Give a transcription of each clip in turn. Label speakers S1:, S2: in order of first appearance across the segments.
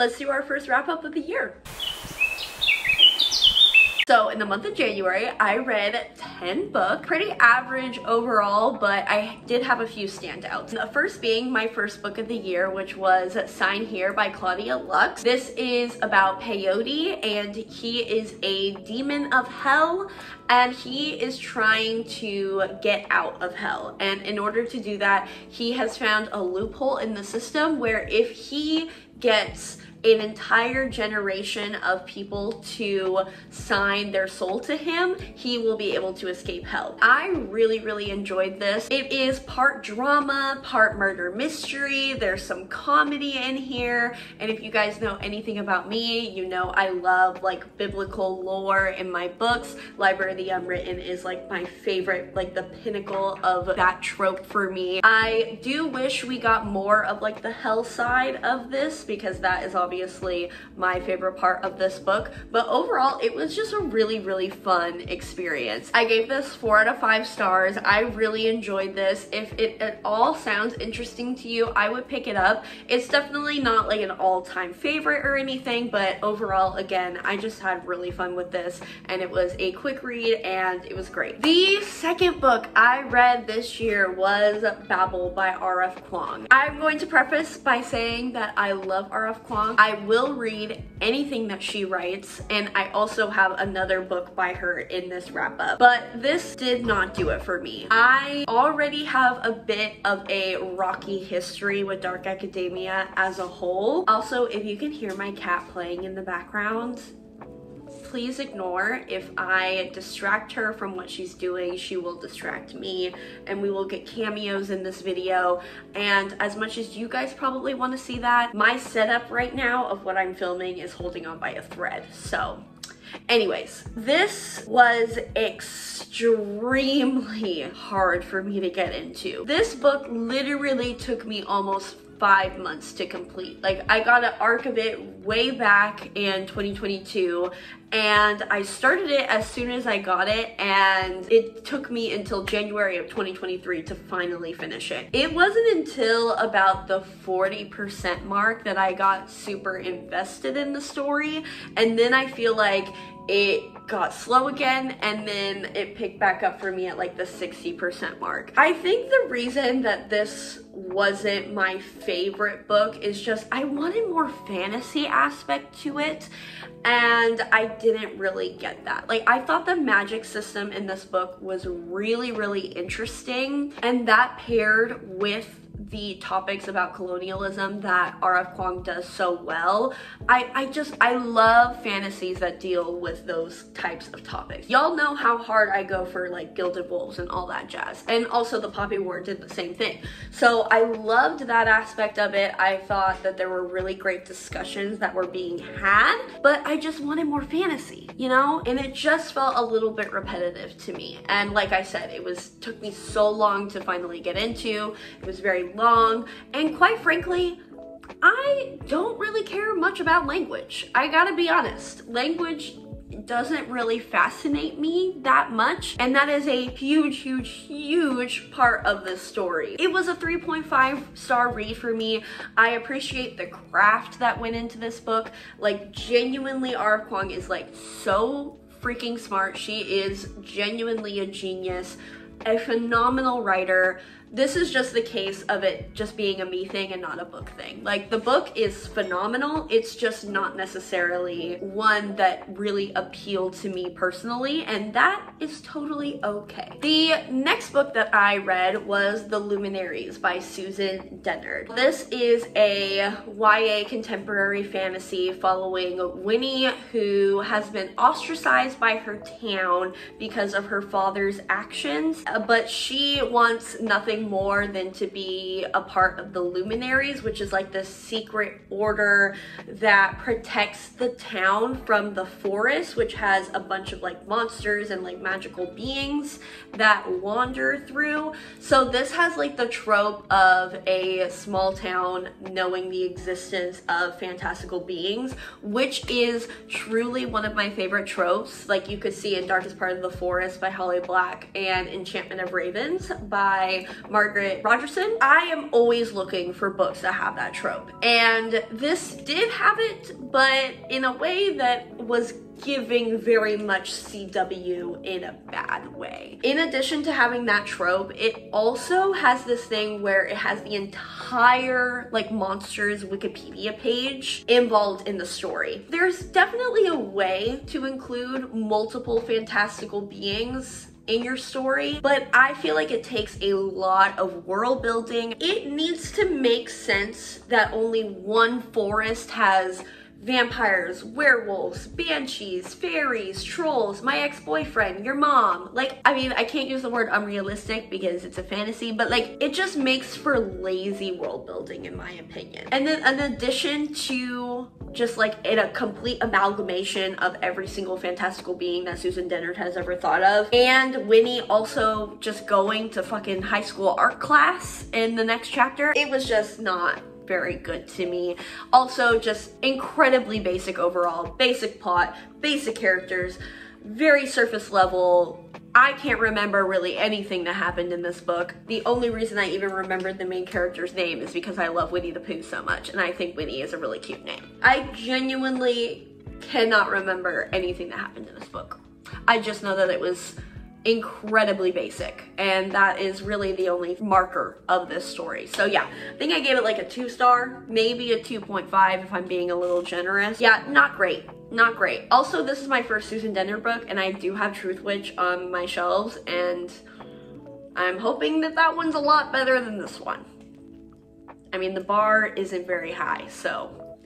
S1: let's do our first wrap up of the year. So in the month of January, I read 10 books, pretty average overall, but I did have a few standouts. The first being my first book of the year, which was Sign Here by Claudia Lux. This is about Peyote, and he is a demon of hell, and he is trying to get out of hell. And in order to do that, he has found a loophole in the system where if he gets an entire generation of people to sign their soul to him, he will be able to escape hell. I really enjoyed this. It is part drama, part murder mystery. There's some comedy in here, and if you guys know anything about me, you know I love like biblical lore in my books. Library of the Unwritten is like my favorite, like the pinnacle of that trope for me. I do wish we got more of like the hell side of this, because that is obviously my favorite part of this book, but overall it was just a really fun experience. I gave this 4 out of 5 stars. I really enjoyed this. If it at all sounds interesting to you, I would pick it up. It's definitely not like an all-time favorite or anything, but overall, again, I just had really fun with this, and it was a quick read and it was great. The second book I read this year was Babel by R.F. Kuang. I'm going to preface by saying that I love R.F. Kuang. I will read anything that she writes, and I also have another book by her in this wrap up, but this did not do it for me. I already have a bit of a rocky history with Dark Academia as a whole. Also, if you can hear my cat playing in the background, please ignore. If I distract her from what she's doing, she will distract me, and we will get cameos in this video. And as much as you guys probably want to see that, my setup right now of what I'm filming is holding on by a thread. So anyways, this was extremely hard for me to get into. This book literally took me almost 5 months to complete. Like, I got an arc of it way back in 2022, and I started it as soon as I got it, and it took me until January of 2023 to finally finish it. It wasn't until about the 40% mark that I got super invested in the story, and then I feel like it got slow again, and then it picked back up for me at like the 60% mark. I think the reason that this wasn't my favorite book is just I wanted more fantasy aspect to it, and I didn't really get that. Like, I thought the magic system in this book was really interesting, and that paired with the topics about colonialism that R.F. Kuang does so well. I love fantasies that deal with those types of topics. Y'all know how hard I go for like Gilded Wolves and all that jazz. And also the Poppy War did the same thing. So I loved that aspect of it. I thought that there were really great discussions that were being had, but I just wanted more fantasy, you know? And it just felt a little bit repetitive to me. And like I said, took me so long to finally get into. It was very long, and quite frankly, I don't really care much about language. I gotta be honest. Language doesn't really fascinate me that much, and that is a huge part of this story. It was a 3.5 star read for me. I appreciate the craft that went into this book. Like, genuinely, R.F. Kuang is like so freaking smart. She is genuinely a genius, a phenomenal writer. This is just the case of it just being a me thing and not a book thing. Like, the book is phenomenal, it's just not necessarily one that really appealed to me personally, and that is totally okay. The next book that I read was The Luminaries by Susan Dennard. This is a YA contemporary fantasy following Winnie, who has been ostracized by her town because of her father's actions, but she wants nothing more than to be a part of the Luminaries, which is like this secret order that protects the town from the forest, which has a bunch of like monsters and like magical beings that wander through. So this has like the trope of a small town knowing the existence of fantastical beings, which is truly one of my favorite tropes. Like, you could see in Darkest Part of the Forest by Holly Black and Enchantment of Ravens by Margaret Rogerson. I am always looking for books that have that trope, and this did have it, but in a way that was giving very much CW in a bad way. In addition to having that trope, it also has this thing where it has the entire like monsters Wikipedia page involved in the story. There's definitely a way to include multiple fantastical beings in your story, but I feel like it takes a lot of world building. It needs to make sense that only one forest has vampires, werewolves, banshees, fairies, trolls, my ex-boyfriend, your mom. Like, I mean, I can't use the word unrealistic because it's a fantasy, but like, it just makes for lazy world building in my opinion. And then in addition to just like in a complete amalgamation of every single fantastical being that Susan Dennard has ever thought of, and Winnie also just going to fucking high school art class in the next chapter, it was just not very good to me. Also, just incredibly basic overall, basic plot, basic characters, very surface level. I can't remember really anything that happened in this book. The only reason I even remembered the main character's name is because I love Winnie the Pooh so much, and I think Winnie is a really cute name. I genuinely cannot remember anything that happened in this book. I just know that it was incredibly basic, and that is really the only marker of this story. So yeah, I think I gave it like a 2-star, maybe a 2.5 if I'm being a little generous. Yeah, not great. Not great. Also, this is my first Susan Dennard book, and I do have Truthwitch on my shelves, and I'm hoping that that one's a lot better than this one. I mean, the bar isn't very high, so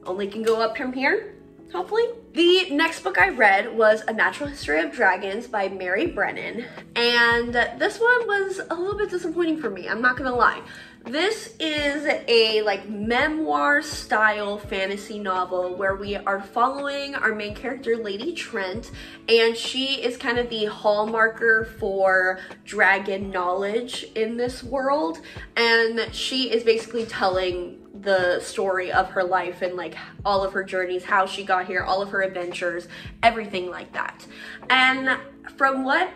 S1: only can go up from here, hopefully. The next book I read was A Natural History of Dragons by Mary Brennan, and this one was a little bit disappointing for me, I'm not gonna lie. This is a like memoir style fantasy novel where we are following our main character, Lady Trent, and she is kind of the hallmarker for dragon knowledge in this world, and she is basically telling the story of her life and like all of her journeys, how she got here, all of her adventures, everything like that. And from what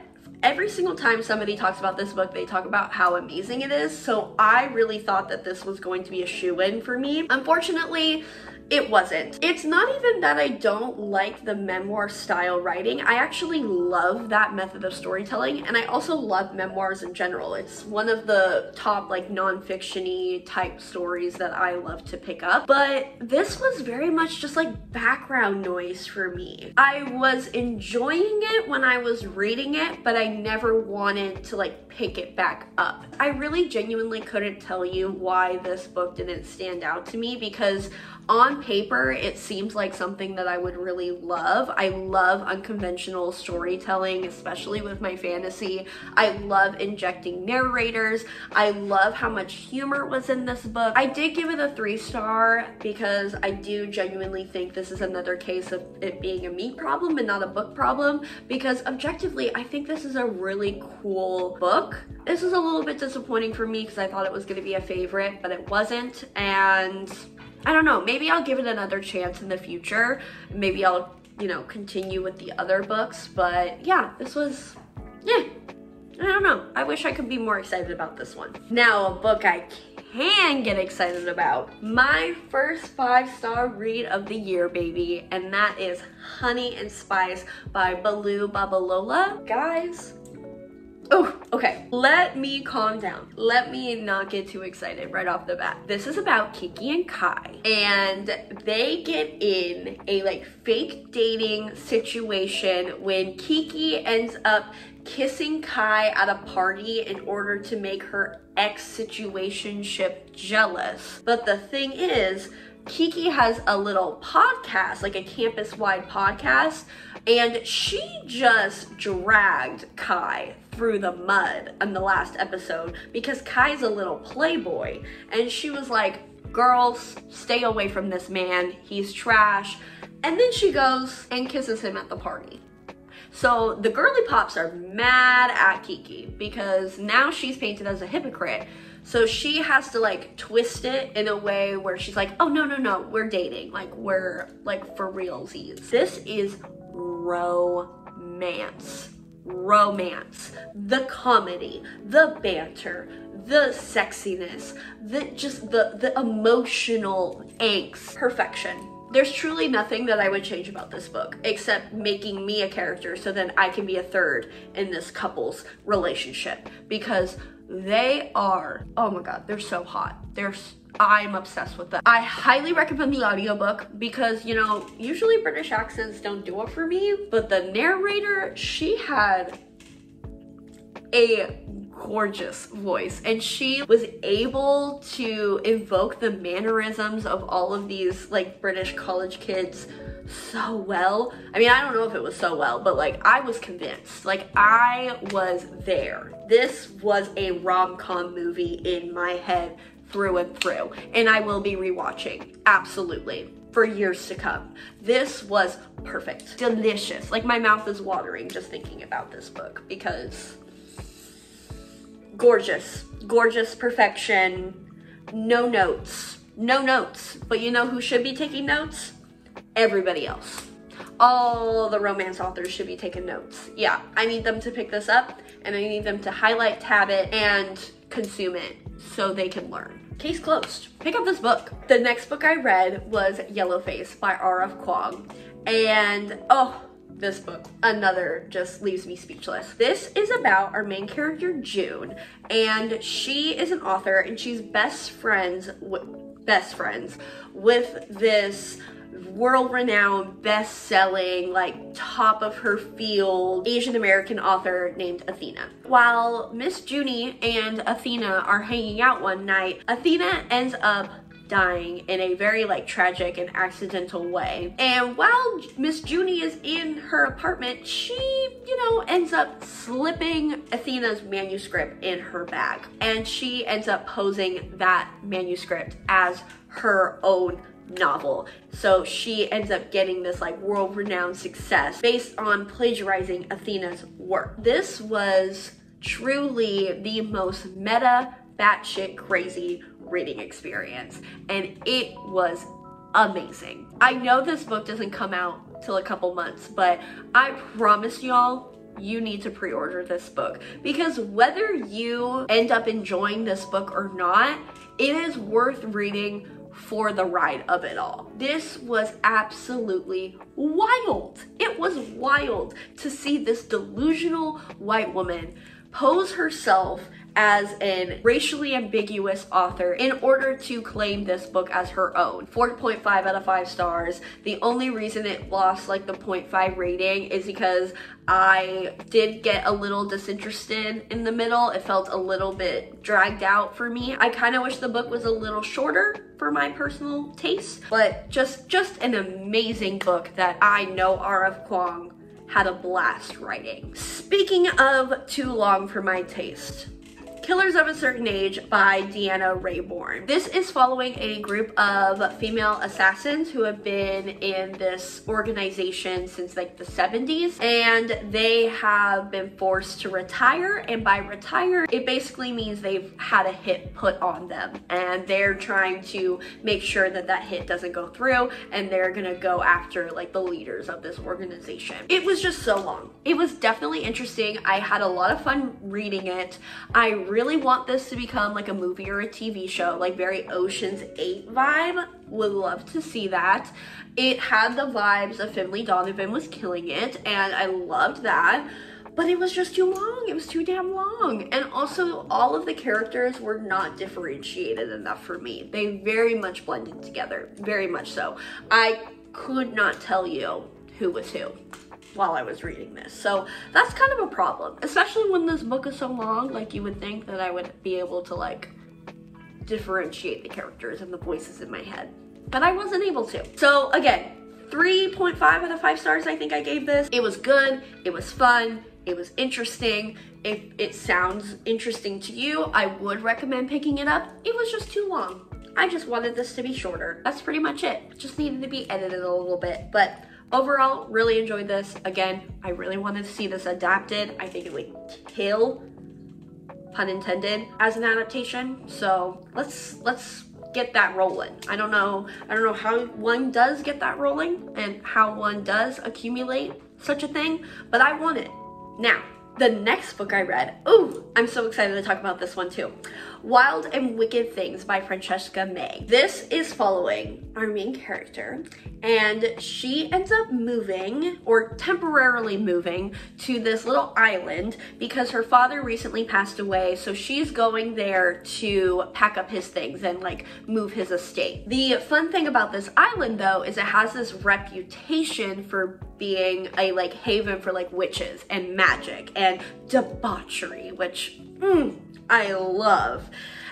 S1: every single time somebody talks about this book, they talk about how amazing it is. So I really thought that this was going to be a shoo-in for me. Unfortunately, it wasn't. It's not even that I don't like the memoir style writing. I actually love that method of storytelling, and I also love memoirs in general. It's one of the top like non-fiction-y type stories that I love to pick up. But this was very much just like background noise for me. I was enjoying it when I was reading it, but I never wanted to like pick it back up. I really genuinely couldn't tell you why this book didn't stand out to me, because on paper, it seems like something that I would really love. I love unconventional storytelling, especially with my fantasy. I love injecting narrators. I love how much humor was in this book. I did give it a 3-star because I do genuinely think this is another case of it being a me problem and not a book problem, because objectively, I think this is a really cool book. This is a little bit disappointing for me because I thought it was going to be a favorite, but it wasn't, and I don't know, maybe I'll give it another chance in the future. Maybe I'll, you know, continue with the other books, but yeah, this was, I don't know. I wish I could be more excited about this one. Now, a book I can get excited about. My first 5-star read of the year, baby, and that is Honey and Spice by Baloo Babalola. Guys, oh, okay. Let me calm down. Let me not get too excited right off the bat. This is about Kiki and Kai, and they get in a like fake dating situation when Kiki ends up kissing Kai at a party in order to make her ex-situationship jealous. But the thing is, Kiki has a little podcast, like a campus-wide podcast, and she just dragged Kai through the mud in the last episode because Kai's a little playboy, and she was like, girls, stay away from this man, he's trash. And then she goes and kisses him at the party. So the girly pops are mad at Kiki because now she's painted as a hypocrite. So she has to like twist it in a way where she's like, oh no, we're dating, like we're like for realsies. This is romance. The comedy, the banter, the sexiness, the emotional angst, perfection. There's truly nothing that I would change about this book except making me a character so then I can be a third in this couple's relationship, because they are, oh my god, they're so hot. I'm obsessed with them. I highly recommend the audiobook because, you know, usually British accents don't do it for me, but the narrator, she had a gorgeous voice and she was able to evoke the mannerisms of all of these like British college kids so well. I mean, I don't know if it was so well, but like I was convinced, like I was there. This was a rom-com movie in my head through and through, and I will be rewatching, absolutely, for years to come. This was perfect, delicious. Like my mouth is watering just thinking about this book because gorgeous, gorgeous perfection, no notes, but you know who should be taking notes? Everybody else. All the romance authors should be taking notes. Yeah, I need them to pick this up and I need them to highlight, tab it, and consume it so they can learn. Case closed. Pick up this book. The next book I read was Yellowface by R.F. Kuang, and oh, this book, another, just leaves me speechless. This is about our main character, June, and she is an author and she's best friends with this world-renowned, best-selling, like top of her field Asian American author named Athena. While Miss Junie and Athena are hanging out one night, Athena ends up dying in a very like tragic and accidental way. And while Miss Junie is in her apartment, she, you know, ends up slipping Athena's manuscript in her bag. And she ends up posing that manuscript as her own novel. So she ends up getting this like world-renowned success based on plagiarizing Athena's work. This was truly the most meta, batshit crazy reading experience, and it was amazing. I know this book doesn't come out till a couple months, but I promise y'all, you need to pre-order this book, because whether you end up enjoying this book or not, it is worth reading for the ride of it all. This was absolutely wild. It was wild to see this delusional white woman pose herself as a racially ambiguous author in order to claim this book as her own. 4.5 out of 5 stars. The only reason it lost like the 0.5 rating is because I did get a little disinterested in the middle. It felt a little bit dragged out for me. I kind of wish the book was a little shorter for my personal taste, but just an amazing book that I know R.F. Kuang had a blast writing. Speaking of too long for my taste, Killers of a Certain Age by Deanna Raybourn. This is following a group of female assassins who have been in this organization since like the 70s, and they have been forced to retire, and by retire, it basically means they've had a hit put on them, and they're trying to make sure that that hit doesn't go through, and they're gonna go after like the leaders of this organization. It was just so long. It was definitely interesting. I had a lot of fun reading it. I really want this to become like a movie or a TV show, like very Ocean's 8 vibe. Would love to see that. It had the vibes of Finley Donovan was killing it, and I loved that. But it was just too long. It was too damn long. And also, all of the characters were not differentiated enough for me. They very much blended together, very much so. I could not tell you who was who while I was reading this. So that's kind of a problem, especially when this book is so long. Like, you would think that I would be able to like differentiate the characters and the voices in my head, but I wasn't able to. So again, 3.5 out of 5 stars I think I gave this. It was good, it was fun, it was interesting. If it sounds interesting to you, I would recommend picking it up. It was just too long. I just wanted this to be shorter. That's pretty much it. It just needed to be edited a little bit, but overall, really enjoyed this. Again, I really wanted to see this adapted. I think it would kill, pun intended, as an adaptation. So let's get that rolling. I don't know how one does get that rolling and how one does accumulate such a thing, but I want it. Now, the next book I read, ooh, I'm so excited to talk about this one too, Wild and Wicked Things by Francesca May. This is following our main character, and she ends up moving, or temporarily moving, to this little island because her father recently passed away, so she's going there to pack up his things and like move his estate. The fun thing about this island though is it has this reputation for being a like haven for like witches and magic and debauchery, which I love.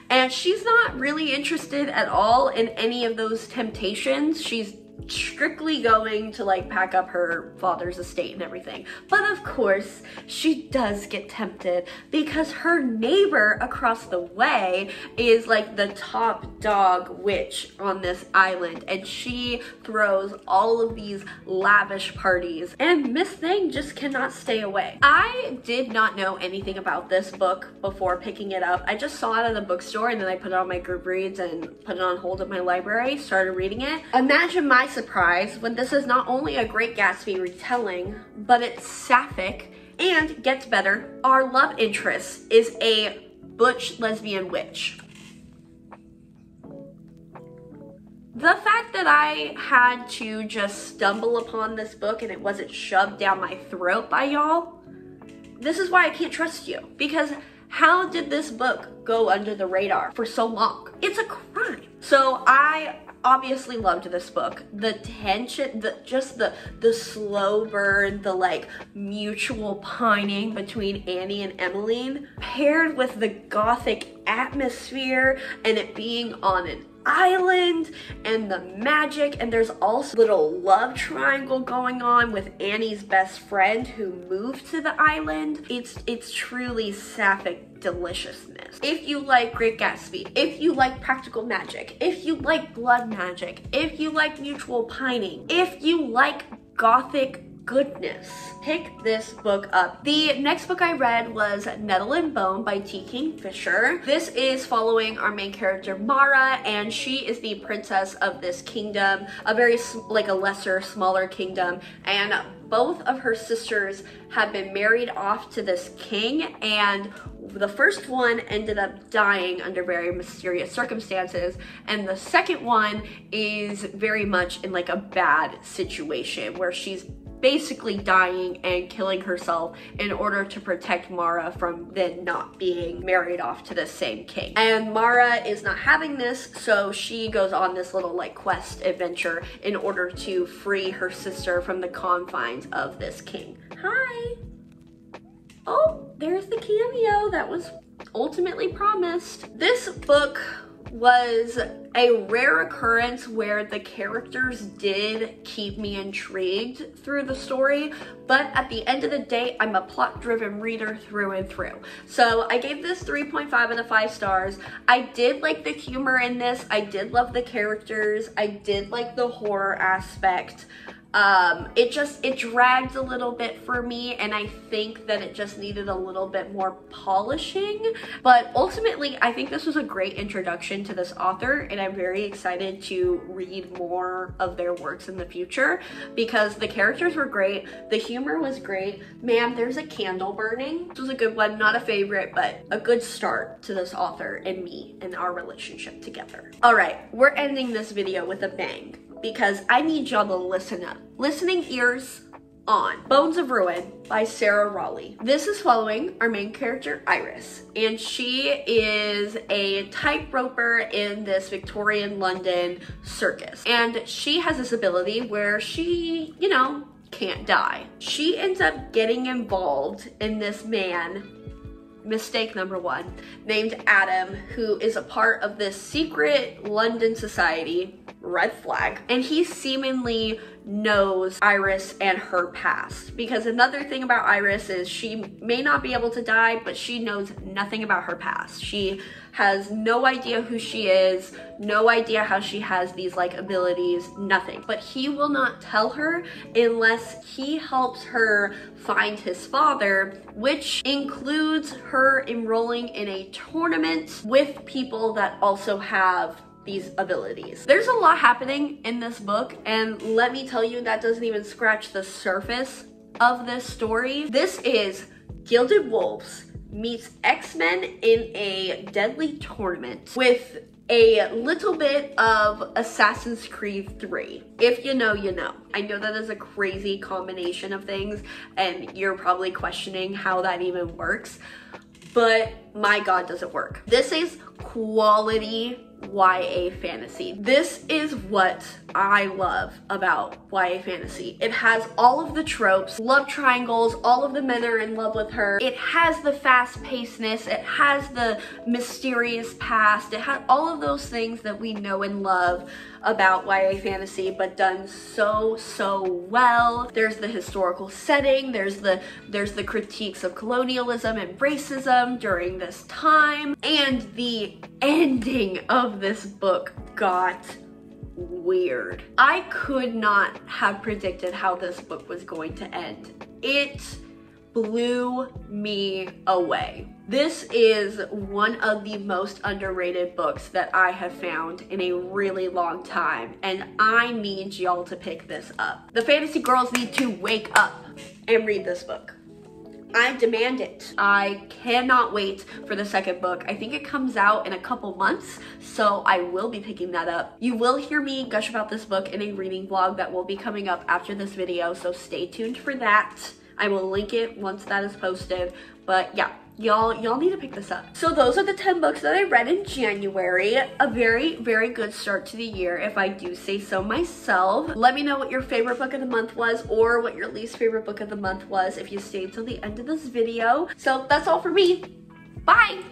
S1: And she's not really interested at all in any of those temptations. She's strictly going to like pack up her father's estate and everything. But of course, she does get tempted because her neighbor across the way is like the top dog witch on this island, and she throws all of these lavish parties, and Miss Thing just cannot stay away. I did not know anything about this book before picking it up. I just saw it at the bookstore and then I put it on my group reads and put it on hold at my library, started reading it. Imagine my surprise when this is not only a Great Gatsby retelling, but it's sapphic and gets better. Our love interest is a butch lesbian witch. The fact that I had to just stumble upon this book and it wasn't shoved down my throat by y'all, this is why I can't trust you. Because how did this book go under the radar for so long? It's a crime. So I obviously loved this book. The tension, the slow burn, the like mutual pining between Annie and Emmeline, paired with the gothic atmosphere and it being on an island and the magic, and there's also a little love triangle going on with Annie's best friend who moved to the island. It's truly sapphic deliciousness. If you like Great Gatsby, if you like practical magic, if you like blood magic, if you like mutual pining, if you like gothic goodness, pick this book up. The next book I read was Nettle and Bone by T. Kingfisher. This is following our main character Mara, and she is the princess of this kingdom, a very like a lesser, smaller kingdom, and both of her sisters have been married off to this king, and the first one ended up dying under very mysterious circumstances, and the second one is very much in like a bad situation where she's basically dying and killing herself in order to protect Mara from then not being married off to the same king. And Mara is not having this, so she goes on this little like quest adventure in order to free her sister from the confines of this king. Hi! Oh, there's the cameo that was ultimately promised. This book was a rare occurrence where the characters did keep me intrigued through the story, but at the end of the day, I'm a plot-driven reader through and through. So I gave this 3.5 out of 5 stars. I did like the humor in this. I did love the characters. I did like the horror aspect. It dragged a little bit for me, and I think that it just needed a little bit more polishing, but ultimately I think this was a great introduction to this author, and I'm very excited to read more of their works in the future because the characters were great, the humor was great. Man, there's a candle burning. This was a good one, not a favorite, but a good start to this author and me and our relationship together. All right, we're ending this video with a bang, because I need y'all to listen up. Listening ears on. Bones of Ruin by Sarah Raleigh. This is following our main character, Iris, and she is a tightroper in this Victorian London circus. And she has this ability where she, you know, can't die. She ends up getting involved in this man, mistake number one, named Adam, who is a part of this secret London society, red flag, and he seemingly knows Iris and her past, because another thing about Iris is she may not be able to die, but she knows nothing about her past. She has no idea who she is, no idea how she has these like abilities, nothing. But he will not tell her unless he helps her find his father, which includes her enrolling in a tournament with people that also have these abilities. There's a lot happening in this book, and let me tell you, that doesn't even scratch the surface of this story. This is Gilded Wolves meets X-Men in a deadly tournament with a little bit of Assassin's Creed 3. If you know, you know. I know that is a crazy combination of things, and you're probably questioning how that even works, but my God, does it work. This is quality YA fantasy. This is what I love about YA fantasy. It has all of the tropes, love triangles, all of the men are in love with her. It has the fast-pacedness, it has the mysterious past, it has all of those things that we know and love about YA fantasy, but done so well. There's the historical setting, there's the critiques of colonialism and racism during this time, and the ending of this book got weird. I could not have predicted how this book was going to end. It blew me away. This is one of the most underrated books that I have found in a really long time, and I need y'all to pick this up. The fantasy girls need to wake up and read this book. I demand it. I cannot wait for the second book. I think it comes out in a couple months, so I will be picking that up. You will hear me gush about this book in a reading vlog that will be coming up after this video, so stay tuned for that. I will link it once that is posted, but yeah. Y'all need to pick this up. So those are the 10 books that I read in January. A very good start to the year, if I do say so myself. Let me know what your favorite book of the month was, or what your least favorite book of the month was if you stayed till the end of this video. So that's all for me. Bye!